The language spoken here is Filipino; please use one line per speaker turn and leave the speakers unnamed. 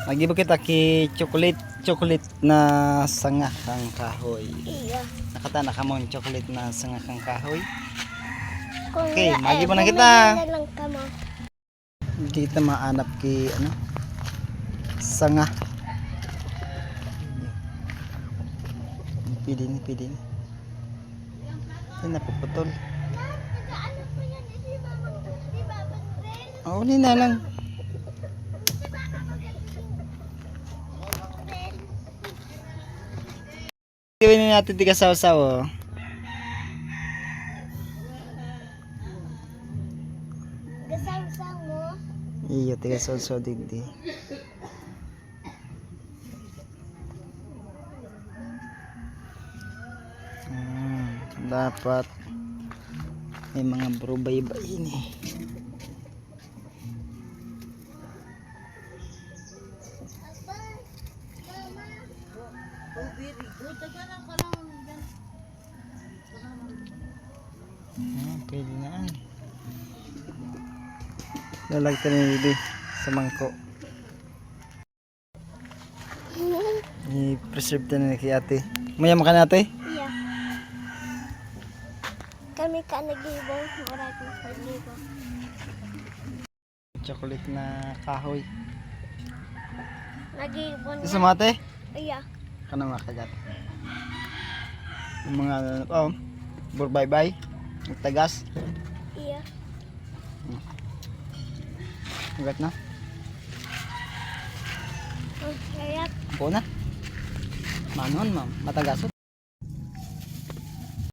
Magibo kita ki chocolate na sanga kang kahoy.
Iya.
Nakata na kamon chocolate na sanga kang kahoy.
Kung
Okay,
na-
magibo na
bumili
kita.
na lang ka mo.
Hindi kita maanap ki ano sanga. Pili ni. Ay napuputol. Oh, uli na lang. Gawin na natin tiga saw-saw oh.
Gasang-sang mo.
Iyo tiga saw-saw digdi. Dapat may mga brubay-bay ini. Pwede na. Lalagtan ni Bibi sa mangko. I-preserve na kay ate. Maya makan ate?
Iya. Kami ka nag-ibo. Murag na nag-ibo.
Chocolate na kahoy.
Nag-ibo niya.
Isa mate?
Iya.
Kanang makagat. Yung mga burbay-bay. Tagas.
Iya.
Ugat na.
Kaya
Ako na. Manon ma'am. Matagasot.